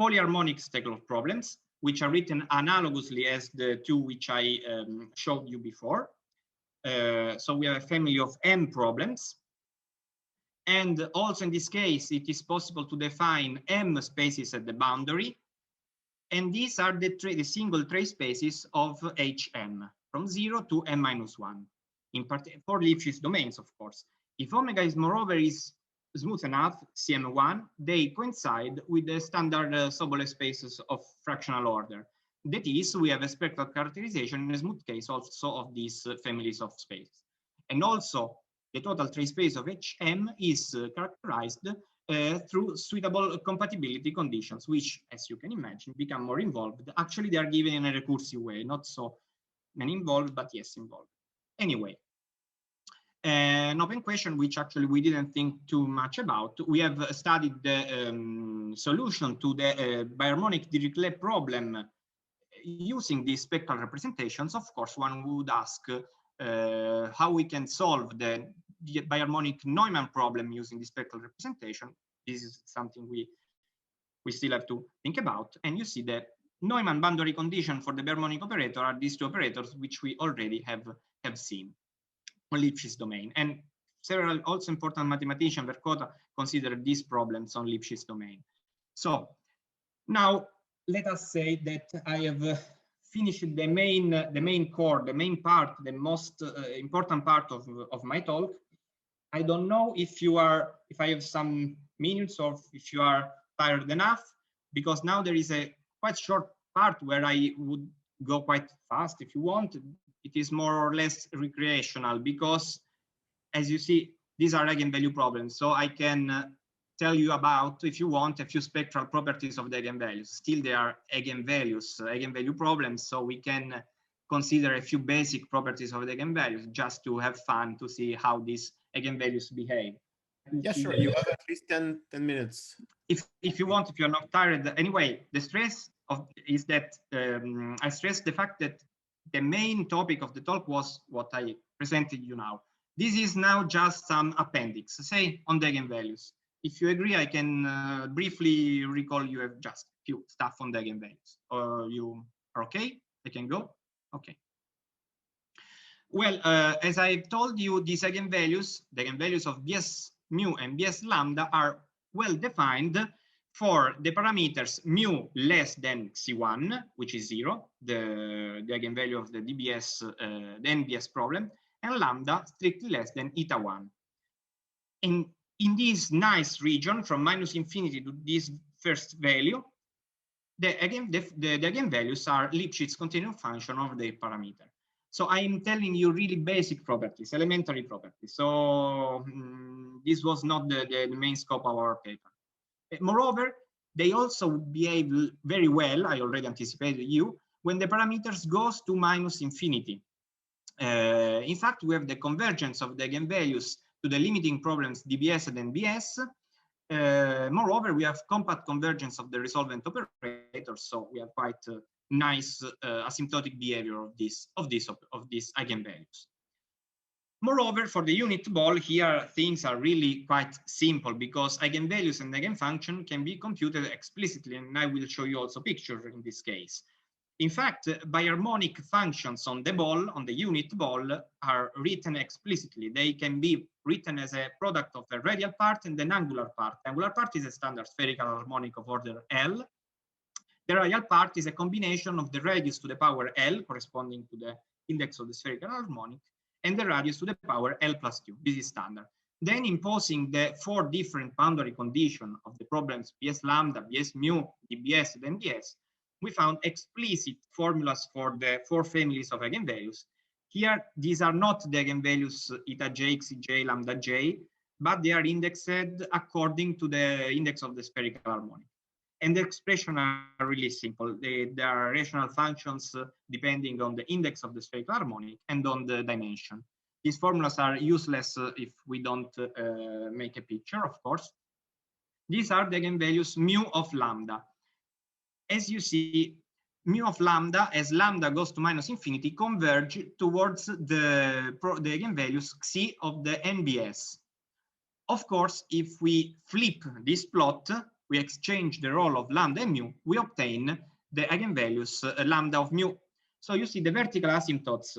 polyharmonic Steklov problems, which are written analogously as the two which I showed you before. So we have a family of M problems. And also in this case, it is possible to define M spaces at the boundary. And these are the single trace spaces of HM from 0 to M-1, for Lipschitz domains, of course. If omega is moreover is smooth enough, CM1, they coincide with the standard Sobolev spaces of fractional order. That is, we have a spectral characterization in a smooth case also of these families of spaces. And also, the total trace space of HM is characterized through suitable compatibility conditions, which, as you can imagine, become more involved. Actually, they are given in a recursive way, not so many involved, but yes, involved. Anyway, an open question, which actually we didn't think too much about. We have studied the solution to the biharmonic Dirichlet problem using these spectral representations. Of course, one would ask how we can solve the biharmonic Neumann problem using the spectral representation. This is something we still have to think about. And you see that Neumann boundary condition for the biharmonic operator are these two operators, which we already have seen on Lipschitz domain. And several also important mathematicians, Verkota, consider these problems on Lipschitz domain. So now let us say that I have finished the main core, the main part, the most important part of my talk. I don't know if I have some minutes or if you are tired enough, because now there is a quite short part where I would go quite fast if you want. It is more or less recreational because, as you see, these are eigenvalue problems. So I can tell you about, if you want, a few spectral properties of the eigenvalues. Still, they are eigenvalues, eigenvalue problems. So we can consider a few basic properties of the eigenvalues just to have fun, to see how these eigenvalues behave. Yeah, sure. You have at least 10 minutes. If you want, if you're not tired. Anyway, the stress is that I stress the fact that the main topic of the talk was what I presented you now. This is now just some appendix, say, on the eigenvalues. If you agree, I can briefly recall you have just a few stuff on the eigenvalues. You are okay? I can go? Okay. Well, as I told you, these eigenvalues, the eigenvalues of Bs mu and Bs lambda, are well defined for the parameters mu less than xi1, which is 0, the eigenvalue of the DBS, the NBS problem, and lambda strictly less than eta1. In this nice region, from -infinity to this first value, the eigenvalues are Lipschitz continuum function of their parameter. So I'm telling you really basic properties, elementary properties. So this was not the main scope of our paper. Moreover, they also behave very well, I already anticipated you, when the parameters goes to minus infinity. In fact, we have the convergence of the eigenvalues to the limiting problems dBs and NBS. Moreover, we have compact convergence of the resolvent operators, so we have quite nice asymptotic behavior of these eigenvalues. Moreover, for the unit ball, here things are really quite simple because eigenvalues and eigenfunction can be computed explicitly, and I will show you also pictures in this case. In fact, biharmonic functions on the ball, on the unit ball, are written explicitly. They can be written as a product of a radial part and an angular part. The angular part is a standard spherical harmonic of order L. The radial part is a combination of the radius to the power L, corresponding to the index of the spherical harmonic, and the radius to the power L plus 2. This is standard. Then imposing the 4 different boundary conditions of the problems Bs lambda, Bs mu, dBs, and ds, we found explicit formulas for the 4 families of eigenvalues. Here, these are not the eigenvalues eta j, xj, lambda j, but they are indexed according to the index of the spherical harmonic. And the expressions are really simple. They are rational functions depending on the index of the spherical harmonic and on the dimension. These formulas are useless if we don't make a picture, of course. These are the eigenvalues mu of lambda. As you see, mu of lambda, as lambda goes to minus infinity, converge towards the eigenvalues xi of the NBS. Of course, if we flip this plot, we exchange the role of lambda and mu, we obtain the eigenvalues lambda of mu. So you see the vertical asymptotes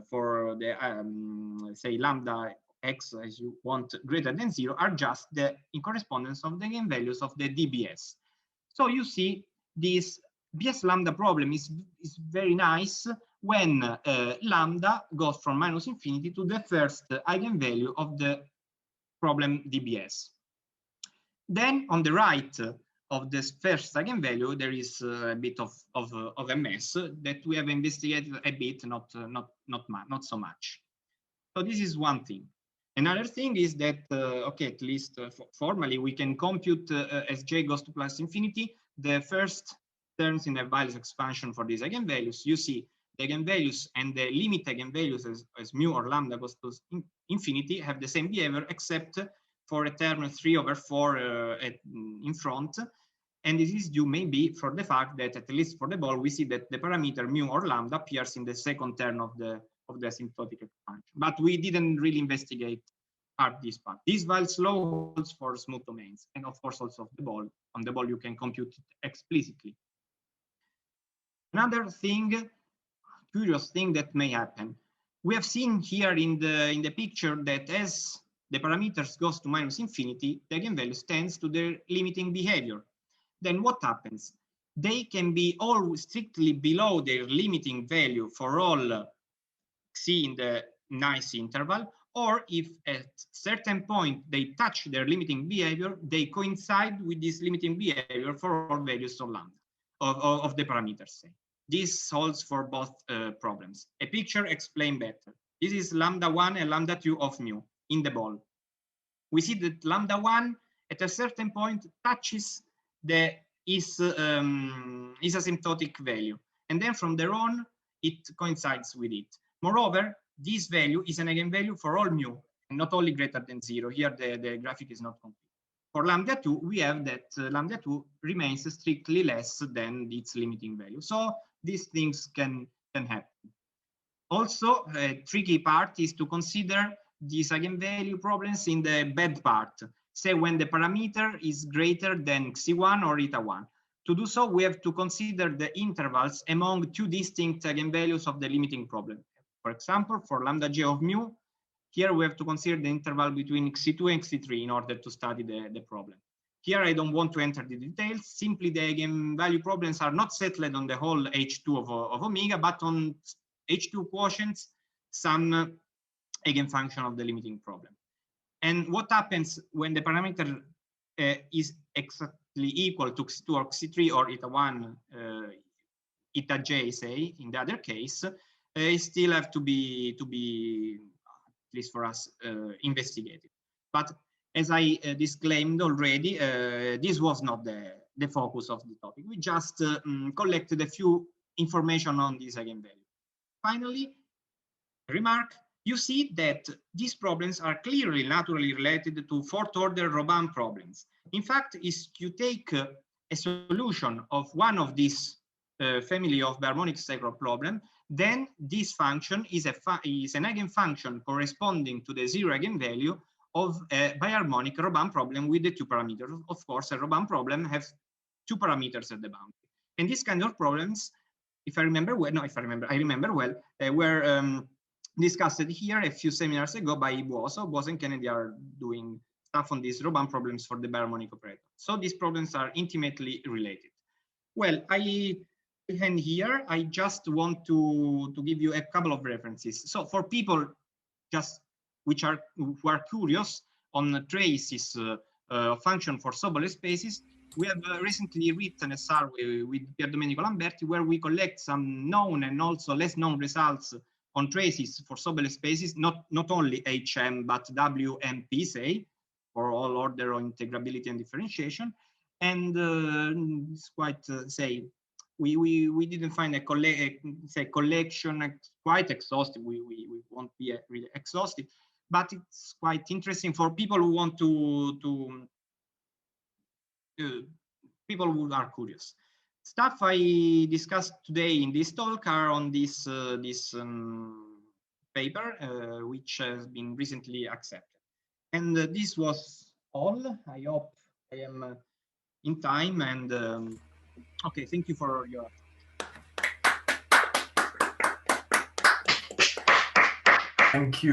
for the, say, lambda x, as you want, greater than 0, are just the in correspondence of the eigenvalues of the dBs. So you see this Bs lambda problem is very nice when lambda goes from minus infinity to the first eigenvalue of the problem dBs. Then on the right of this first eigenvalue, there is a bit of a mess that we have investigated a bit, not so much. So this is one thing. Another thing is that, okay, at least formally, we can compute as j goes to plus infinity, the first terms in the values expansion for these eigenvalues. You see the eigenvalues and the limit eigenvalues as mu or lambda goes to infinity have the same behavior, except for a term 3/4 in front. And this is due maybe for the fact that, at least for the ball, we see that the parameter mu or lambda appears in the second term of the asymptotic expansion. But we didn't really investigate this part. This Weil's law holds for smooth domains, and of course also of the ball. On the ball, you can compute it explicitly. Another thing, curious thing that may happen. We have seen here in the picture that as the parameters goes to minus infinity, the eigenvalues tends to their limiting behavior. Then what happens? They can be always strictly below their limiting value for all xi in the nice interval, or if at certain point they touch their limiting behavior, they coincide with this limiting behavior for all values of lambda, of the parameters, say. This holds for both problems. A picture explains better. This is lambda 1 and lambda 2 of mu in the ball. We see that lambda 1 at a certain point touches the is asymptotic value, and then from there on it coincides with it. Moreover, this value is an eigenvalue for all mu, and not only greater than 0. Here the graphic is not complete. For lambda 2, we have that lambda 2 remains strictly less than its limiting value. So these things can happen. Also, a tricky part is to consider these eigenvalue problems in the bad part, say when the parameter is greater than xi1 or eta1. To do so, we have to consider the intervals among 2 distinct eigenvalues of the limiting problem. For example, for lambda j of mu, here we have to consider the interval between xi2 and xi3 in order to study the problem. Here I don't want to enter the details. Simply the eigenvalue problems are not settled on the whole H2 of omega, but on H2 quotients, some eigenfunction of the limiting problem. And what happens when the parameter is equal to xc2 or xc3 or eta1, eta j, say, in the other case, still have to be, at least for us, investigated. But as I disclaimed already, this was not the focus of the topic. We just collected a few information on this eigenvalue. Finally, remark, you see that these problems are clearly naturally related to fourth-order Robin problems. In fact, if you take a solution of one of these family of biharmonic Steklov problem, then this function is an eigenfunction corresponding to the zero eigenvalue of a biharmonic Robin problem with the two parameters. Of course, a Robin problem has two parameters at the boundary. And these kind of problems, if I remember well, I remember well, were discussed here a few seminars ago by Boas and Kennedy are doing stuff on these Robin problems for the biharmonic operator. So these problems are intimately related. Well, I end here. I just want to give you a couple of references. So for people just who are curious on traces function for Sobolev spaces, we have recently written a survey with Pier Domenico Lamberti where we collect some known and also less known results on traces for Sobolev spaces, not only HM, but W and P, say, for all order of integrability and differentiation. And it's quite, say, we didn't find a collection quite exhaustive. We won't be really exhaustive, but it's quite interesting for people who want people who are curious. Stuff I discussed today in this talk are on this paper, which has been recently accepted. And this was all. I hope I am in time. And okay, thank you for your attention. Thank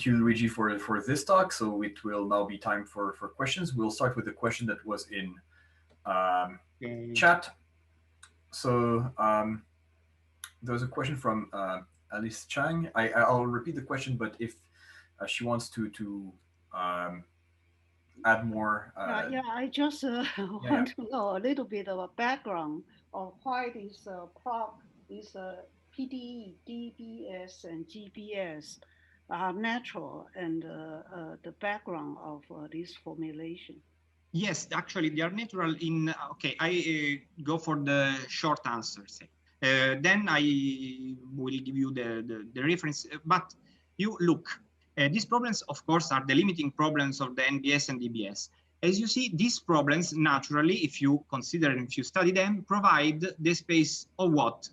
you, Luigi, for this talk. So it will now be time for questions. We'll start with the question that was in chat. So there's a question from Alice Chang. I'll repeat the question, but if she wants to add more. Yeah, I just want to know a little bit of a background of why this PDE, DBS, and GBS are natural, and the background of this formulation. Yes, actually, they are natural in, okay, I go for the short answers. Then I will give you the reference, but you look, these problems, of course, are the limiting problems of the NBS and DBS. As you see, these problems, naturally, if you consider and if you study them, provide the space of what?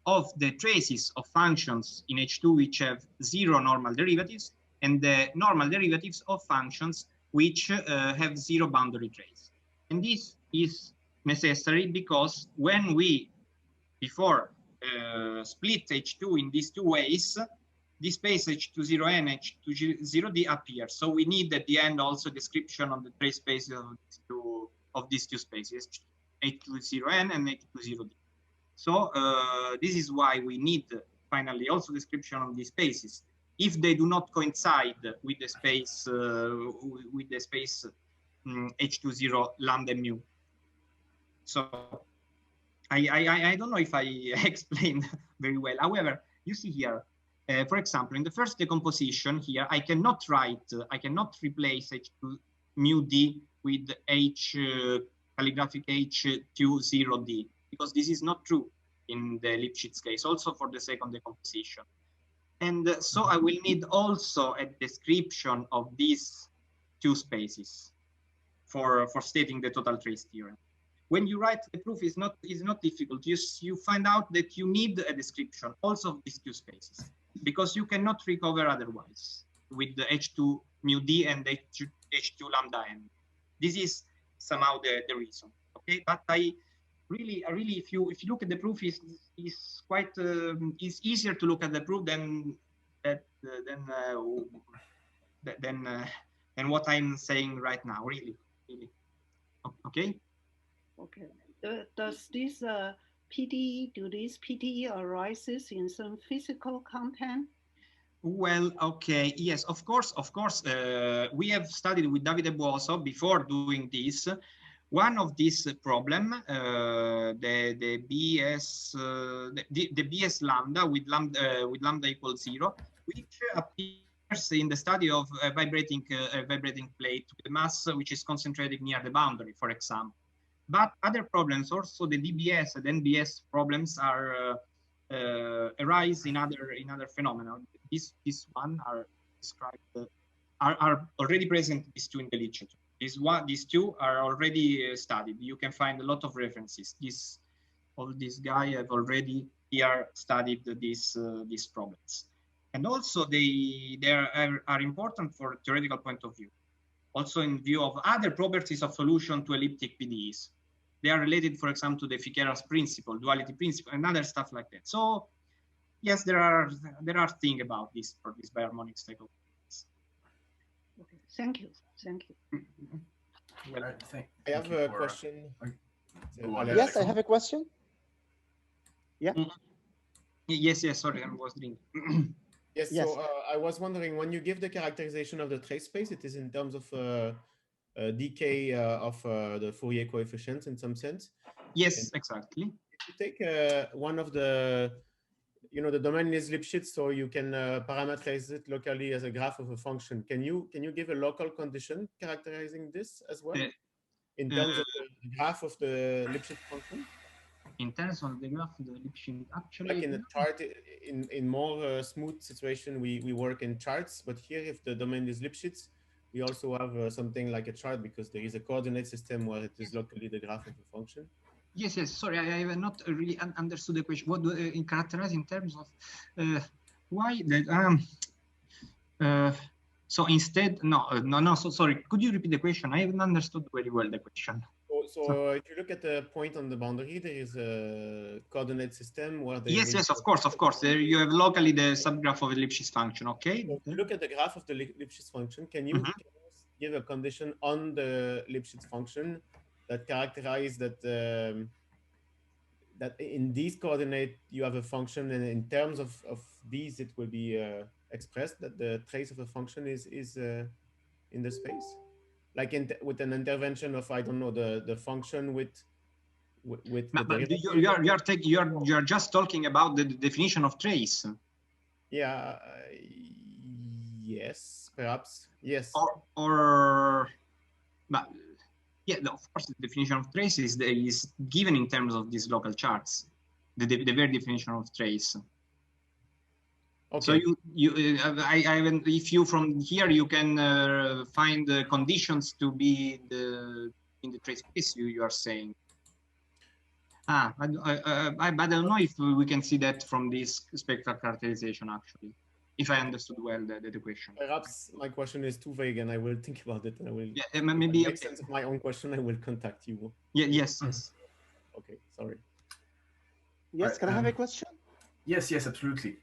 Of the traces of functions in H2 which have zero normal derivatives and the normal derivatives of functions which have zero boundary trace. And this is necessary because when we, before split H2 in these two ways, this space H20N, H20D appears. So we need at the end also description of the trace spaces of these two spaces, H20N and H20D. So this is why we need finally also description of these spaces. If they do not coincide with the space H20 lambda mu. So I don't know if I explained very well. However, you see here, for example, in the first decomposition here, I cannot replace H2 mu d with H calligraphic H20D because this is not true in the Lipschitz case, also for the second decomposition. And so I will need also a description of these two spaces for stating the total trace theorem. When you write the proof, is not difficult. You find out that you need a description also of these two spaces because you cannot recover otherwise with the H2 mu d and H2 lambda n. This is somehow the reason. Okay, but I really, if you look at the proof, is quite it's easier to look at the proof than what I'm saying right now. Really. Okay. Okay. Does this PDE, do this PDE arises in some physical content? Well, okay, yes, of course. We have studied with Davide Buoso before doing this. one of these problem, the BS lambda with lambda equals 0, which appears in the study of a vibrating plate with mass which is concentrated near the boundary, for example. But other problems, also the DBS and NBS problems, are arise in other phenomena. This one are described are already present. These two in the literature. These two are already studied. You can find a lot of references. All these guys have already here studied these problems, and also they are important for a theoretical point of view. Also in view of other properties of solution to elliptic PDEs. They are related, for example, to the Fichte's principle, duality principle, and other stuff like that. So yes, there are things about this for this biharmonic Steklov. Okay, thank you. Well, I have a question. Yes, I have a question. Yeah. Yes. Sorry, I was drinking. Yes. So I was wondering, when you give the characterization of the trace space, it is in terms of decay of the Fourier coefficients in some sense. Yes, and exactly. If you take one of the, the domain is Lipschitz, so you can parameterize it locally as a graph of a function. Can you give a local condition characterizing this as well in terms of the graph of the Lipschitz function? In terms of the graph of the Lipschitz, actually, like in a chart, in more smooth situation, we work in charts, but here, if the domain is Lipschitz, we also have something like a chart, because there is a coordinate system where it is locally the graph of a function. Yes. Sorry, I have not really understood the question. What do you characterize in terms of why the so instead no. So sorry. Could you repeat the question? I haven't understood very well the question. So if you look at the point on the boundary, there is a coordinate system where there yes, of course. There you have locally the subgraph of the Lipschitz function. Okay. So if you look at the graph of the Lipschitz function, can you give a condition on the Lipschitz function that characterize that that in these coordinate you have a function, and in terms of these it will be expressed that the trace of a function is in the space, like with an intervention of, I don't know, the function with but you are just talking about the definition of trace. Yeah. Yes, perhaps. Yes. But yeah, of course, the definition of trace is given in terms of these local charts, the very definition of trace. Okay. So if you from here you can find the conditions to be in the trace space you are saying. But I don't know if we can see that from this spectral characterization actually. If I understood well the question. Perhaps my question is too vague, and I will think about it, and I will. Yeah, maybe make sense of my own question. I will contact you. Yeah. Yes. Okay. Sorry. Yes. Can I have a question? Yes. Absolutely.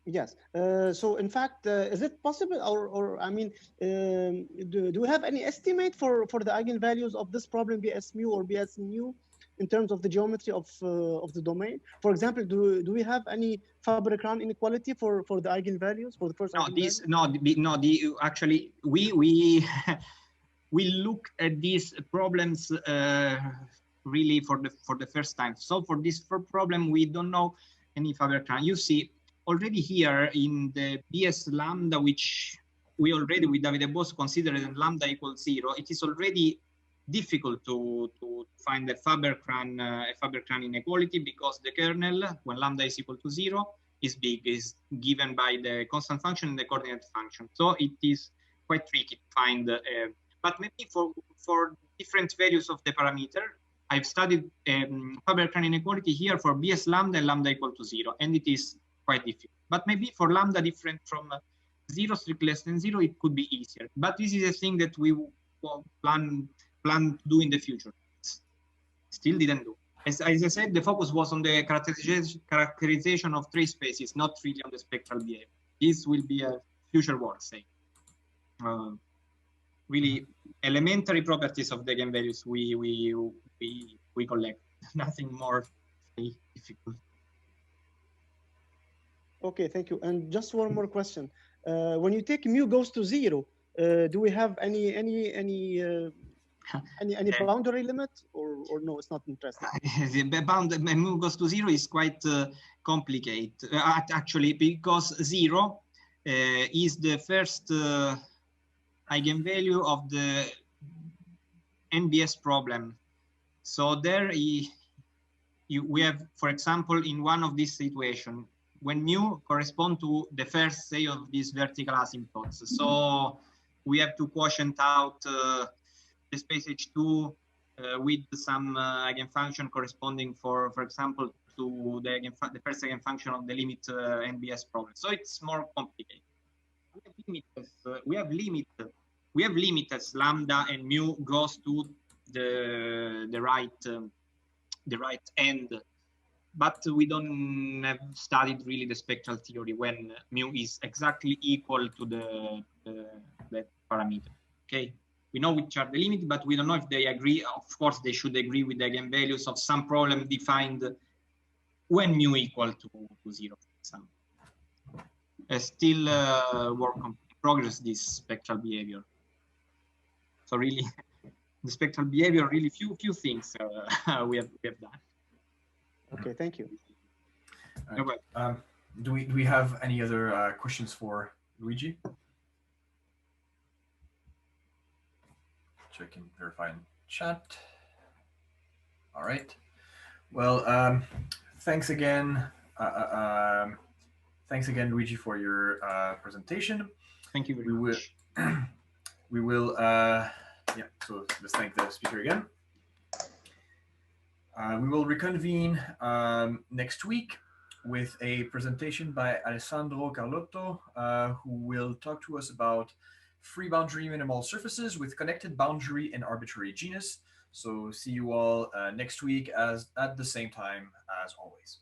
Yes. So in fact, is it possible, or I mean, do we have any estimate for the eigenvalues of this problem, BS mu or BS nu, in terms of the geometry of the domain? For example, do we have any Fabre-Cran inequality for the eigenvalues, for the first? Actually we we look at these problems really for the first time. So for this problem we don't know any Fabre-Cran. You see already here in the BS lambda, which we already with Davide Bos considered lambda equals 0, it is already difficult to find a Fabre-Cran inequality, because the kernel, when lambda is equal to 0, is given by the constant function and the coordinate function. So it is quite tricky to find. But maybe for different values of the parameter, I've studied Fabre-Cran inequality here for BS lambda and lambda equal to 0, and it is quite difficult. But maybe for lambda different from 0, strictly less than 0, it could be easier. But this is a thing that we plan to do in the future. Still didn't do. As I said, the focus was on the characterization of trace spaces, not really on the spectral behavior. This will be a future work, say. Really elementary properties of the eigenvalues we collect. Nothing more difficult. Okay, thank you. And just one more question. When you take mu goes to 0, do we have any Any boundary limit, or no, it's not interesting? The bound mu goes to 0 is quite complicated, actually, because 0 is the first eigenvalue of the NBS problem. So there we have, for example, in one of these situations, when mu correspond to the first, say, of these vertical asymptotes. So we have to quotient out the space H2 with some eigenfunction corresponding, for example, to the first eigenfunction of the limit NBS problem. So it's more complicated. We have limit as lambda and mu goes to the right end, but we don't have studied really the spectral theory when mu is exactly equal to that parameter. Okay, we know which are the limits, but we don't know if they agree. Of course, they should agree with the eigenvalues of some problem defined when mu equal to 0, for example. Still work in progress, this spectral behavior. So really, the spectral behavior, really few things we have done. Okay, thank you. Right. Do we have any other questions for Luigi? Check and verify in chat. All right. Well, thanks again. Thanks again, Luigi, for your presentation. Thank you very much. We will. Yeah. So let's thank the speaker again. We will reconvene next week with a presentation by Alessandro Carlotto, who will talk to us about free boundary minimal surfaces with connected boundary and arbitrary genus. So see you all next week at the same time as always.